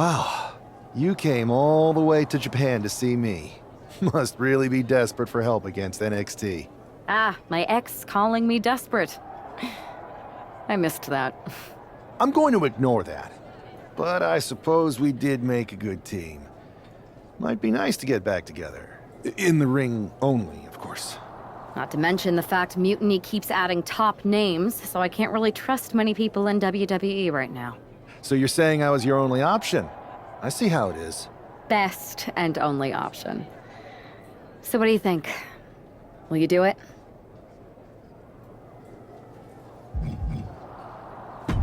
Wow, you came all the way to Japan to see me. Must really be desperate for help against NXT. Ah, my ex calling me desperate. I missed that. I'm going to ignore that. But I suppose we did make a good team. Might be nice to get back together. In the ring only, of course. Not to mention the fact Mutiny keeps adding top names, so I can't really trust many people in WWE right now. So you're saying I was your only option? I see how it is. Best and only option. So what do you think? Will you do it?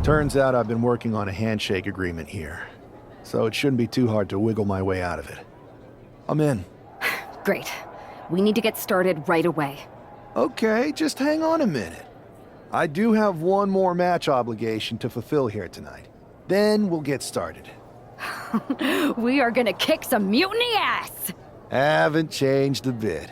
Turns out I've been working on a handshake agreement here. So it shouldn't be too hard to wiggle my way out of it. I'm in. Great. We need to get started right away. Okay, just hang on a minute. I do have one more match obligation to fulfill here tonight. Then we'll get started. We are gonna kick some mutiny ass! Haven't changed a bit.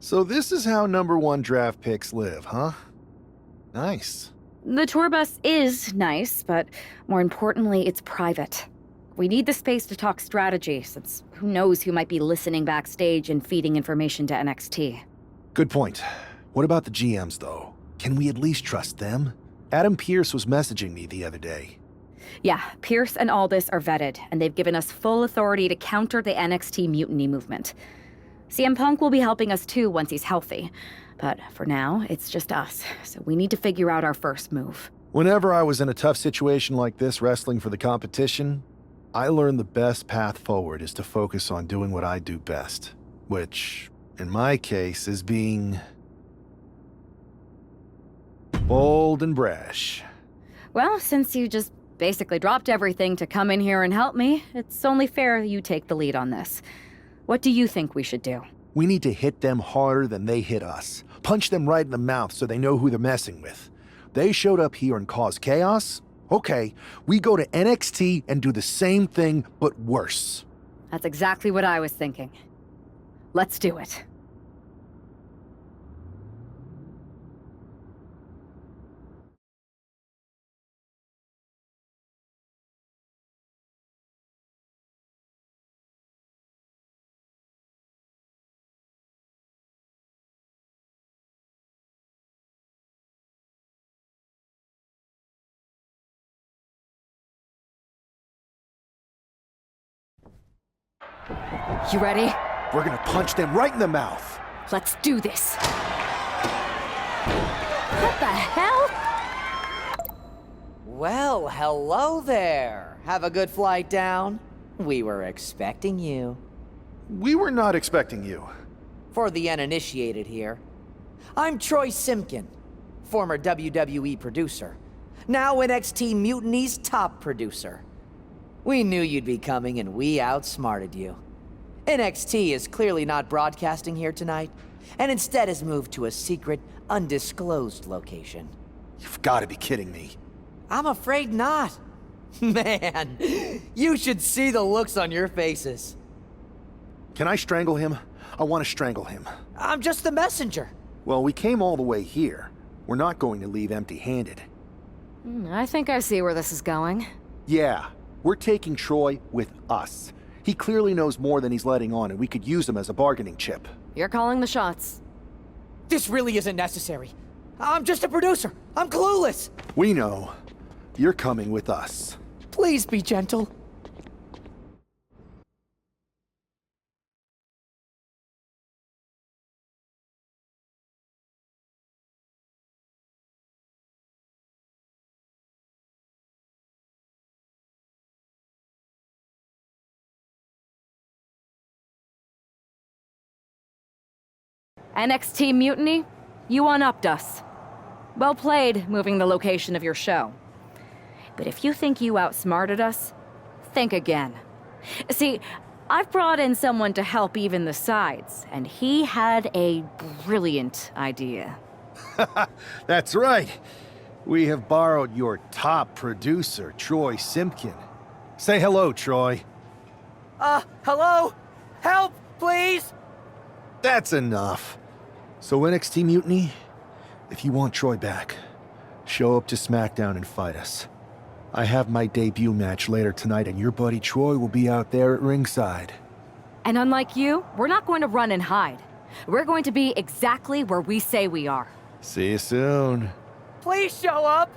So this is how #1 draft picks live, huh? Nice. The tour bus is nice, but more importantly, it's private. We need the space to talk strategy, since who knows who might be listening backstage and feeding information to NXT. Good point. What about the GMs, though? Can we at least trust them? Adam Pearce was messaging me the other day. Yeah, Pierce and Aldis are vetted, and they've given us full authority to counter the NXT mutiny movement. CM Punk will be helping us too once he's healthy. But for now, it's just us, so we need to figure out our first move. Whenever I was in a tough situation like this wrestling for the competition, I learned the best path forward is to focus on doing what I do best. Which, in my case, is being bold and brash. Well, since you just basically dropped everything to come in here and help me, it's only fair you take the lead on this. What do you think we should do? We need to hit them harder than they hit us. Punch them right in the mouth so they know who they're messing with. They showed up here and caused chaos? Okay, we go to NXT and do the same thing, but worse. That's exactly what I was thinking. Let's do it. You ready? We're gonna punch them right in the mouth. Let's do this. What the hell? Well, hello there. Have a good flight down. We were expecting you. We were not expecting you. For the uninitiated here, I'm Troy Simkin, former WWE producer, now NXT Mutiny's top producer. We knew you'd be coming and we outsmarted you. NXT is clearly not broadcasting here tonight, and instead has moved to a secret, undisclosed location. You've got to be kidding me. I'm afraid not. Man, you should see the looks on your faces. Can I strangle him? I want to strangle him. I'm just the messenger. Well, we came all the way here. We're not going to leave empty-handed. I think I see where this is going. Yeah, we're taking Troy with us. He clearly knows more than he's letting on, and we could use him as a bargaining chip. You're calling the shots. This really isn't necessary. I'm just a producer. I'm clueless. We know. You're coming with us. Please be gentle. NXT Mutiny, you one-upped us. Well played, moving the location of your show. But if you think you outsmarted us, think again. See, I've brought in someone to help even the sides, and he had a brilliant idea. That's right. We have borrowed your top producer, Troy Simpkin. Say hello, Troy. Hello? Help, please? That's enough. So NXT Mutiny, if you want Troy back, show up to SmackDown and fight us. I have my debut match later tonight, and your buddy Troy will be out there at ringside. And unlike you, we're not going to run and hide. We're going to be exactly where we say we are. See you soon. Please show up.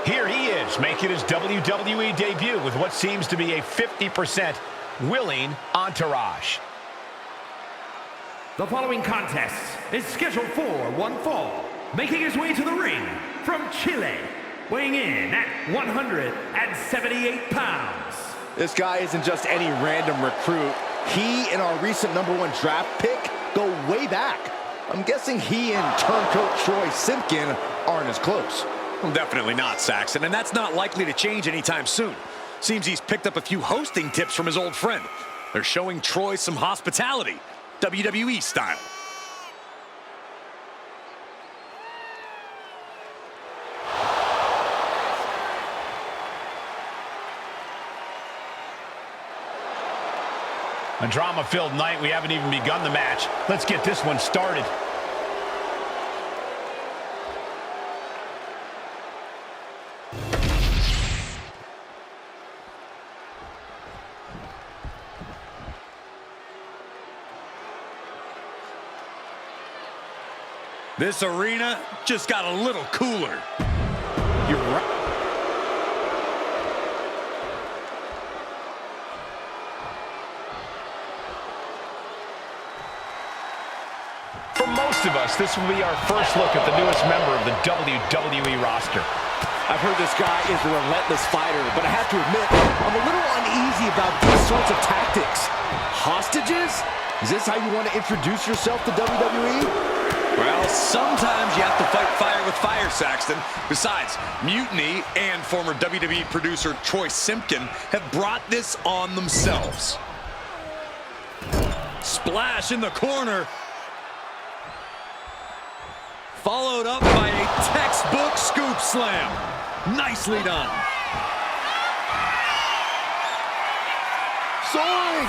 Here he is, making his WWE debut with what seems to be a 50% willing entourage. The following contest is scheduled for one fall. Making his way to the ring from Chile, weighing in at 178 pounds. This guy isn't just any random recruit. He and our recent #1 draft pick go way back. I'm guessing he and turncoat Troy Simpkin aren't as close. Well, definitely not, Saxon, and that's not likely to change anytime soon. Seems he's picked up a few hosting tips from his old friend. They're showing Troy some hospitality, WWE style. A drama-filled night. We haven't even begun the match. Let's get this one started. This arena just got a little cooler. You're right. For most of us, this will be our first look at the newest member of the WWE roster. I've heard this guy is a relentless fighter, but I have to admit, I'm a little uneasy about these sorts of tactics. Hostages? Is this how you want to introduce yourself to WWE? Well, sometimes you have to fight fire with fire, Saxton. Besides, Mutiny and former WWE producer Troy Simpkin have brought this on themselves. Splash in the corner. Followed up by a textbook scoop slam. Nicely done. Soaring!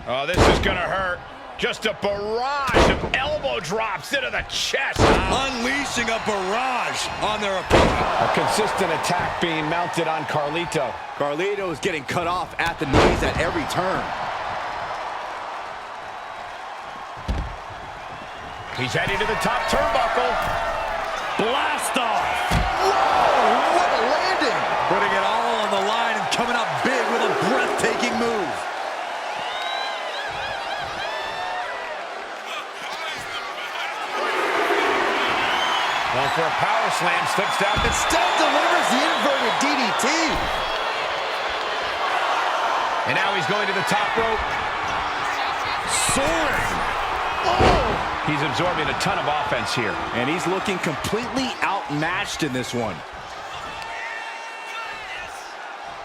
Oh, this is gonna hurt. Just a barrage of elbow drops into the chest. Unleashing a barrage on their opponent. A consistent attack being mounted on Carlito. Carlito is getting cut off at the knees at every turn. He's heading to the top turnbuckle. Blast off. Whoa, what a landing! Putting it all on the line and coming up big with a breathtaking move. Going for a power slam, slips down. Instead delivers the inverted DDT. And now he's going to the top rope. Soaring. Oh! He's absorbing a ton of offense here. And he's looking completely outmatched in this one.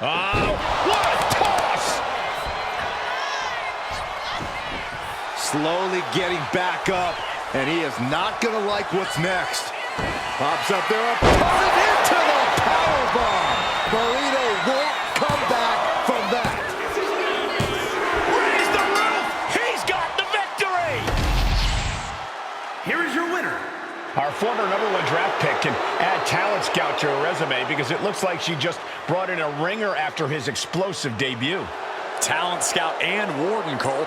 Oh, what a toss! Slowly getting back up, and he is not going to like what's next. Pops up there, opponent into the powerbomb. Carlito won't come back from that. Raise the roof! He's got the victory! Here is your winner. Our former #1 draft pick can add talent scout to her resume because it looks like she just brought in a ringer after his explosive debut. Talent scout and Warden, Cole.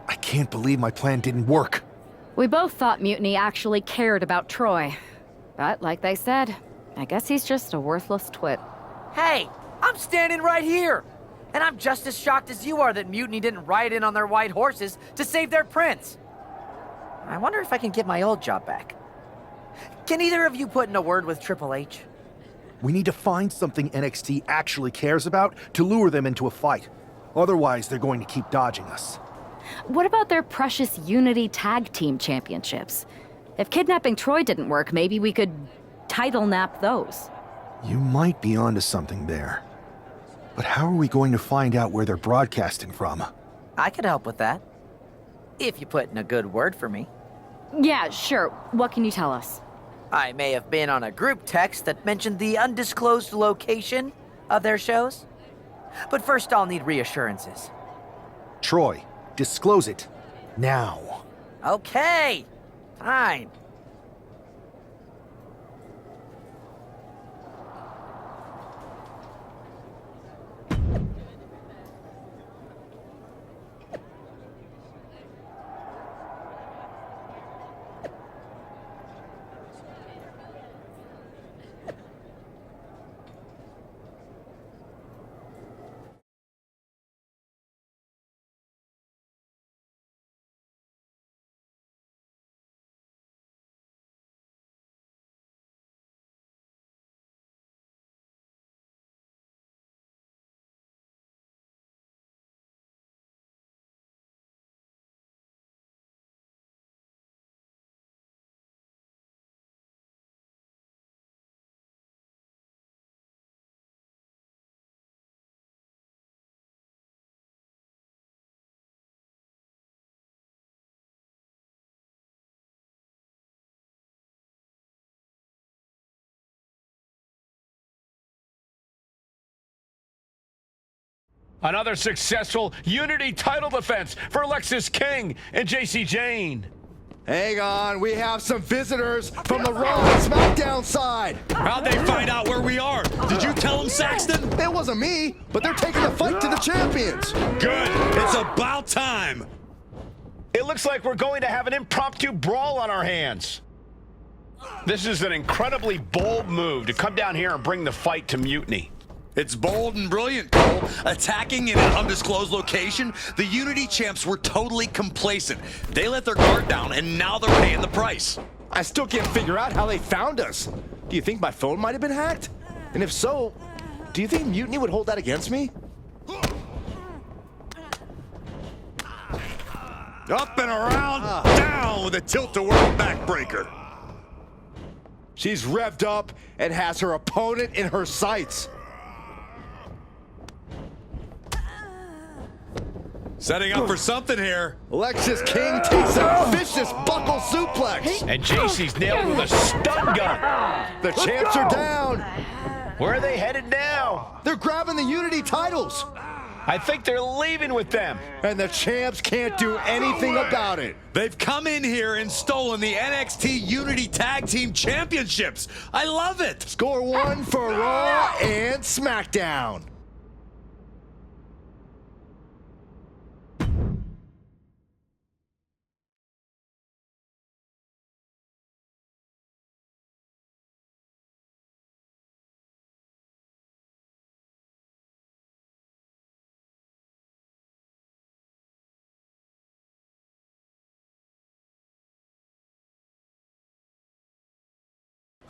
I can't believe my plan didn't work. We both thought Mutiny actually cared about Troy. But like they said, I guess he's just a worthless twit. Hey, I'm standing right here. And I'm just as shocked as you are that Mutiny didn't ride in on their white horses to save their prince. I wonder if I can get my old job back. Can either of you put in a word with Triple H? We need to find something NXT actually cares about to lure them into a fight. Otherwise, they're going to keep dodging us. What about their precious Unity Tag Team Championships? If kidnapping Troy didn't work, maybe we could title nap those. You might be onto something there. But how are we going to find out where they're broadcasting from? I could help with that. If you put in a good word for me. Yeah, sure. What can you tell us? I may have been on a group text that mentioned the undisclosed location of their shows. But first I'll need reassurances. Troy, disclose it. Now. Okay, fine. Another successful Unity title defense for Lexis King and JC Jane. Hang on, we have some visitors from the Raw and SmackDown side. How'd they find out where we are? Did you tell them, Saxton? It wasn't me, but they're taking the fight to the champions. Good. It's about time. It looks like we're going to have an impromptu brawl on our hands. This is an incredibly bold move to come down here and bring the fight to Mutiny. It's bold and brilliant, Cole. Attacking in an undisclosed location, the Unity champs were totally complacent. They let their guard down, and now they're paying the price. I still can't figure out how they found us. Do you think my phone might have been hacked? And if so, do you think Mutiny would hold that against me? Up and around, down with a tilt-a-whirl backbreaker. She's revved up and has her opponent in her sights. Setting up for something here. Lexis King takes a vicious buckle suplex. And JC's nailed with a stun gun. The champs are down. Where are they headed now? They're grabbing the Unity titles. I think they're leaving with them. And the champs can't do anything about it. They've come in here and stolen the NXT Unity Tag Team Championships. I love it. Score one for Raw and SmackDown.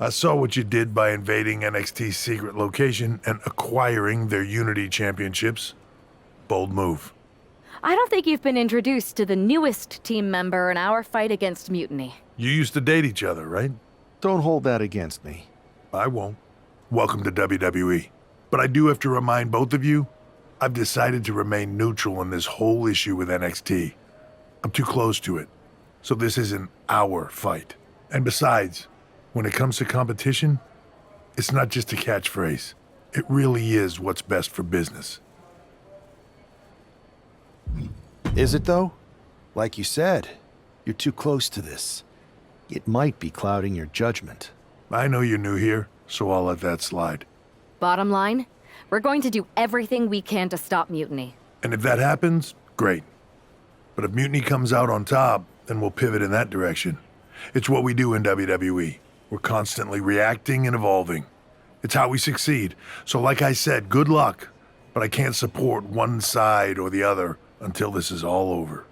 I saw what you did by invading NXT's secret location and acquiring their Unity championships. Bold move. I don't think you've been introduced to the newest team member in our fight against Mutiny. You used to date each other, right? Don't hold that against me. I won't. Welcome to WWE. But I do have to remind both of you, I've decided to remain neutral in this whole issue with NXT. I'm too close to it. So this isn't our fight. And besides, when it comes to competition, it's not just a catchphrase. It really is what's best for business. Is it, though? Like you said, you're too close to this. It might be clouding your judgment. I know you're new here, so I'll let that slide. Bottom line, we're going to do everything we can to stop Mutiny. And if that happens, great. But if Mutiny comes out on top, then we'll pivot in that direction. It's what we do in WWE. We're constantly reacting and evolving. It's how we succeed. So like I said, good luck. But I can't support one side or the other until this is all over.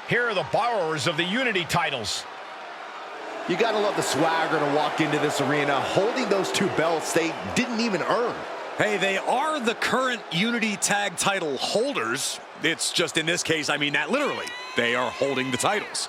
Here are the borrowers of the Unity titles. You gotta love the swagger to walk into this arena holding those two belts they didn't even earn. Hey, they are the current Unity Tag title holders. It's just in this case, I mean that literally. They are holding the titles.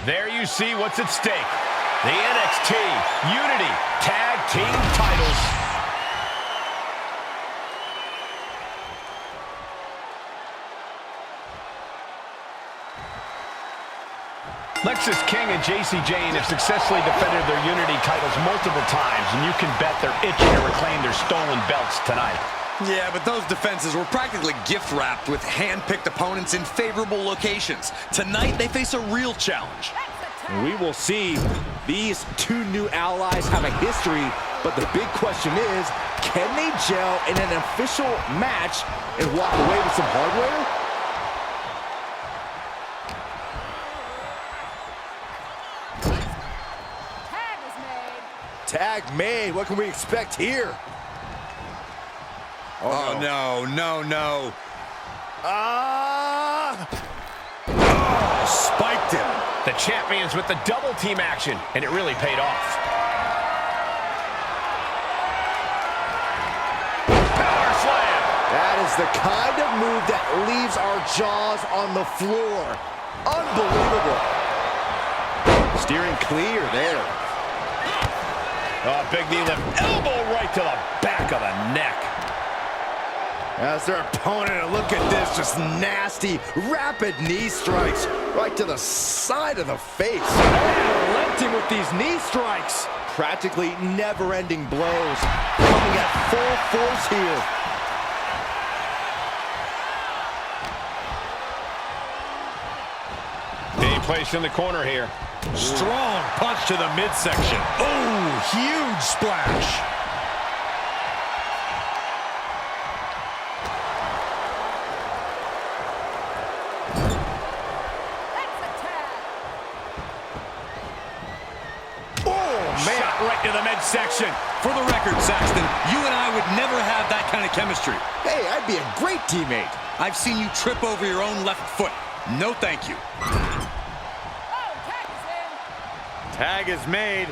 There you see what's at stake. The NXT Unity Tag Team titles. Lexis King and JC Jane have successfully defended their Unity titles multiple times, and you can bet they're itching to reclaim their stolen belts tonight. Yeah, but those defenses were practically gift-wrapped with hand-picked opponents in favorable locations. Tonight, they face a real challenge. We will see. These two new allies have a history, but the big question is, can they gel in an official match and walk away with some hardware? Tag made. What can we expect here? Oh, no. Spiked him. The champions with the double team action, and it really paid off. Power slam! That is the kind of move that leaves our jaws on the floor. Unbelievable. Steering clear there. Oh, big knee lift. Elbow right to the back of the neck. As their opponent, look at this, just nasty, rapid knee strikes right to the side of the face. Relenting with these knee strikes. Practically never-ending blows coming at full force here. Being placed in the corner here. Strong punch to the midsection. Oh, huge splash. Right to the midsection. For the record, Saxton, you and I would never have that kind of chemistry. Hey, I'd be a great teammate. I've seen you trip over your own left foot. No thank you. Tag is made.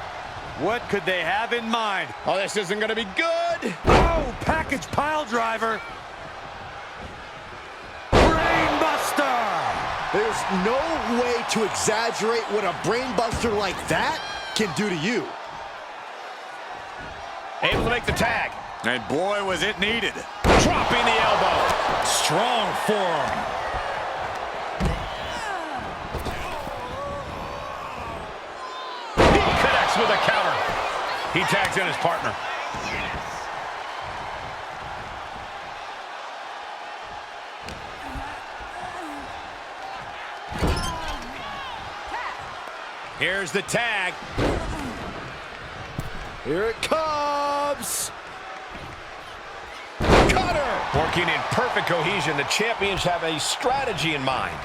What could they have in mind? Oh, this isn't going to be good. Oh, package pile driver. Brainbuster. There's no way to exaggerate what a brainbuster like that can do to you. Able to make the tag. And boy, was it needed. Dropping the elbow. Strong forearm. He connects with a counter. He tags in his partner. Here's the tag. Here it comes. Cutter. Working in perfect cohesion, the champions have a strategy in mind.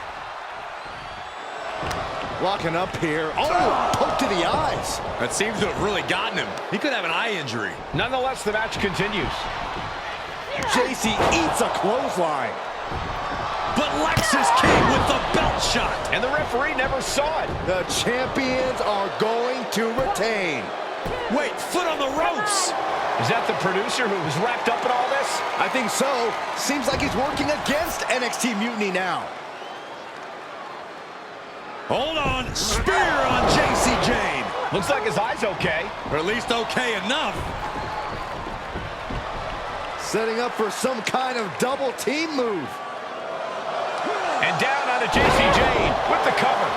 Locking up here. Oh, poke to the eyes. That seems to have really gotten him. He could have an eye injury. Nonetheless, the match continues. JC eats a clothesline. But Lexis King with the belt shot. And the referee never saw it. The champions are going to retain. Wait, foot on the ropes. Is that the producer who was wrapped up in all this? I think so. Seems like he's working against NXT Mutiny now. Hold on. Spear on JC Jane. Looks like his eye's okay. Or at least okay enough. Setting up for some kind of double team move. And down onto JC Jane with the cover.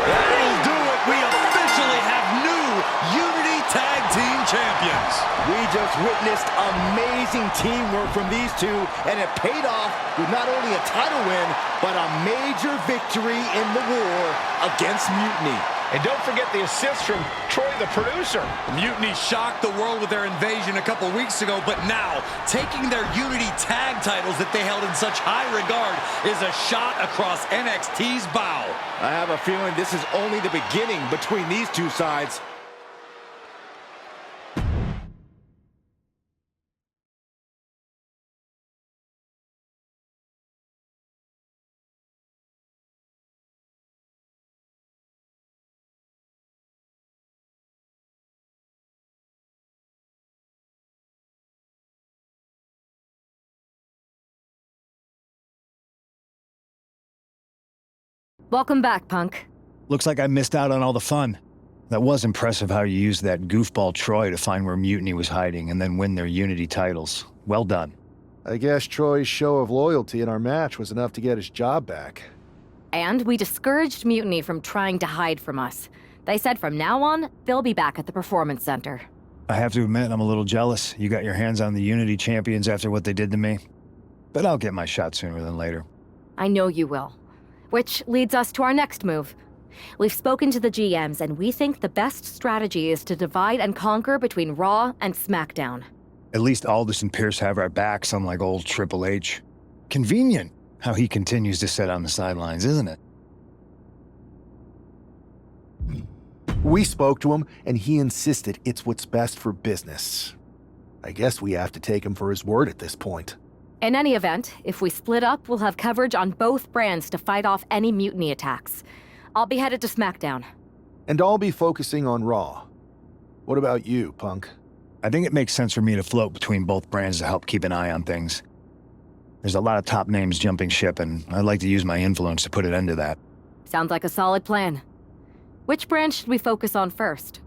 That'll do it. We officially have new Unity Tag Team Champions. We just witnessed amazing teamwork from these two, and it paid off with not only a title win, but a major victory in the war against Mutiny. And don't forget the assist from Troy, the producer. Mutiny shocked the world with their invasion a couple weeks ago, but now, taking their Unity Tag titles that they held in such high regard is a shot across NXT's bow. I have a feeling this is only the beginning between these two sides. Welcome back, Punk. Looks like I missed out on all the fun. That was impressive how you used that goofball Troy to find where Mutiny was hiding and then win their Unity titles. Well done. I guess Troy's show of loyalty in our match was enough to get his job back. And we discouraged Mutiny from trying to hide from us. They said from now on, they'll be back at the Performance Center. I have to admit, I'm a little jealous. You got your hands on the Unity champions after what they did to me. But I'll get my shot sooner than later. I know you will. Which leads us to our next move. We've spoken to the GMs, and we think the best strategy is to divide and conquer between Raw and SmackDown. At least Aldous and Pierce have our backs, unlike old Triple H. Convenient how he continues to sit on the sidelines, isn't it? We spoke to him, and he insisted it's what's best for business. I guess we have to take him for his word at this point. In any event, if we split up, we'll have coverage on both brands to fight off any Mutiny attacks. I'll be headed to SmackDown. And I'll be focusing on Raw. What about you, Punk? I think it makes sense for me to float between both brands to help keep an eye on things. There's a lot of top names jumping ship, and I'd like to use my influence to put an end to that. Sounds like a solid plan. Which brand should we focus on first?